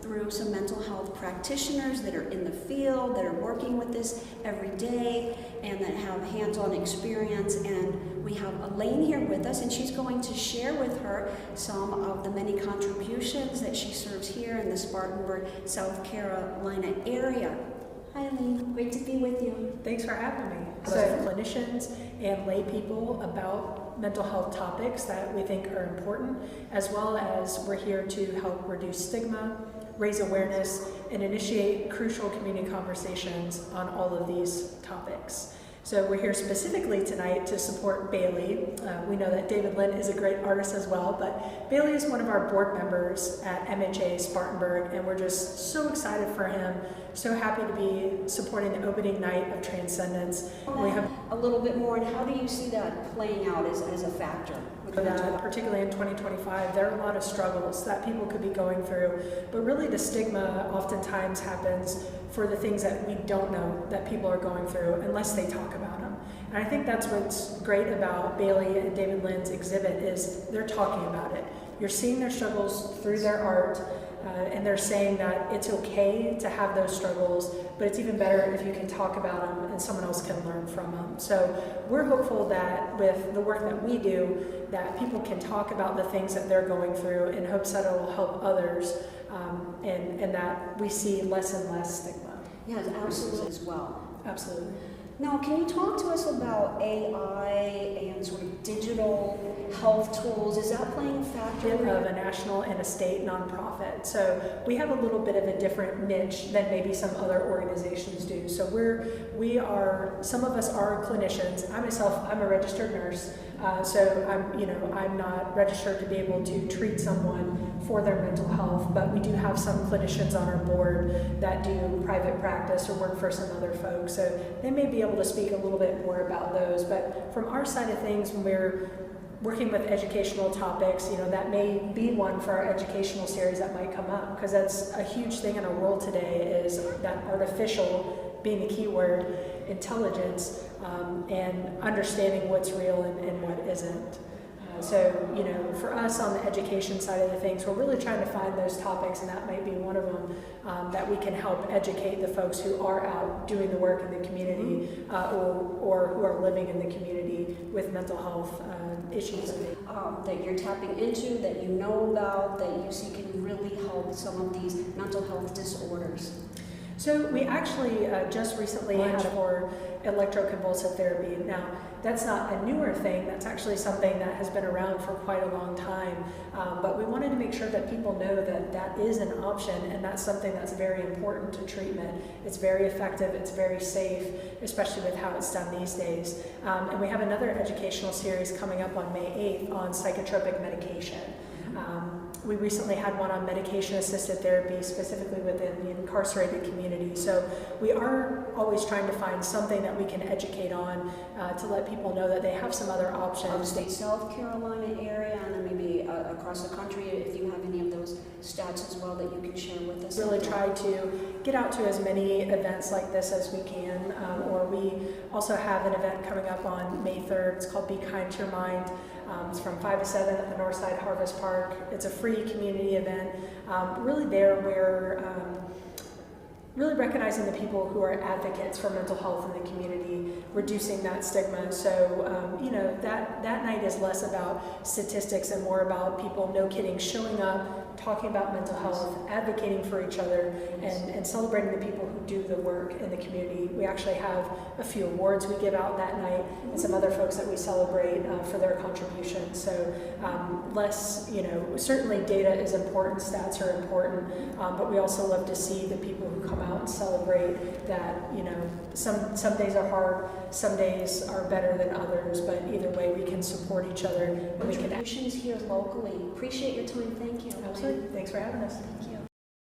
through some mental health practitioners that are in the field, that are working with this every day, and that have hands-on experience. And we have Alane here with us, and she's going to share with her some of the many contributions that she serves here in the Spartanburg, South Carolina area. Hi Alane, great to be with you. Thanks for having me. So clinicians and lay people about mental health topics that we think are important, as well as we're here to help reduce stigma, raise awareness, and initiate crucial community conversations on all of these topics. So we're here specifically tonight to support Bailie. We know that David Linn is a great artist as well, but Bailie is one of our board members at MHA Spartanburg, and we're just so excited for him, so happy to be supporting the opening night of Transcendence. We have a little bit more, and how do you see that playing out as a factor? Particularly in 2025, there are a lot of struggles that people could be going through, but really the stigma oftentimes happens for the things that we don't know that people are going through unless they talk about them. And I think that's what's great about Bailie and David Linn's exhibit is they're talking about it. You're seeing their struggles through their art, and they're saying that it's okay to have those struggles, but it's even better if you can talk about them and someone else can learn from them. So we're hopeful that with the work that we do, that people can talk about the things that they're going through in hopes that it will help others, and that we see less and less stigma. Yes, absolutely as well. Absolutely. Now, can you talk to us about AI and sort of digital health tools? Is that playing a factor? We have a national and a state nonprofit, so we have a little bit of a different niche than maybe some other organizations do. So some of us are clinicians. I myself, I'm a registered nurse, so I'm not registered to be able to treat someone for their mental health, but we do have some clinicians on our board that do private practice or work for some other folks, so they may be able to speak a little bit more about those. But from our side of things, when we're working with educational topics, that may be one for our educational series that might come up, because that's a huge thing in our world today, is that artificial being the key word, intelligence, and understanding what's real and what isn't. So, for us on the education side of the things, we're really trying to find those topics, and that might be one of them, that we can help educate the folks who are out doing the work in the community, or who are living in the community with mental health issues. That you're tapping into, that you know about, that you see can really help some of these mental health disorders. So we actually just recently had for electroconvulsive therapy. Now, that's not a newer thing. That's actually something that has been around for quite a long time. But we wanted to make sure that people know that that is an option, and that's something that's very important to treatment. It's very effective. It's very safe, especially with how it's done these days. And we have another educational series coming up on May 8th on psychotropic medication. We recently had one on medication-assisted therapy, specifically within the incarcerated community. So we are always trying to find something that we can educate on to let people know that they have some other options. State South Carolina area, and then maybe across the country, if you have any of those stats as well that you can share with us. Really try to get out to as many events like this as we can, or we also have an event coming up on May 3rd. It's called Be Kind to Your Mind. It's from 5 to 7 at the Northside Harvest Park. It's a free community event. Really there we're really recognizing the people who are advocates for mental health in the community, reducing that stigma. So, that night is less about statistics and more about people, no kidding, showing up, talking about mental health, advocating for each other, and celebrating the people who do the work in the community. We actually have a few awards we give out that night, and some other folks that we celebrate for their contributions. So certainly data is important, stats are important, but we also love to see the people who come out and celebrate that, some days are hard, some days are better than others, but either way we can support each other. And we can contributions here locally. Appreciate your time. Thank you. Absolutely. Thanks for having us. Thank you.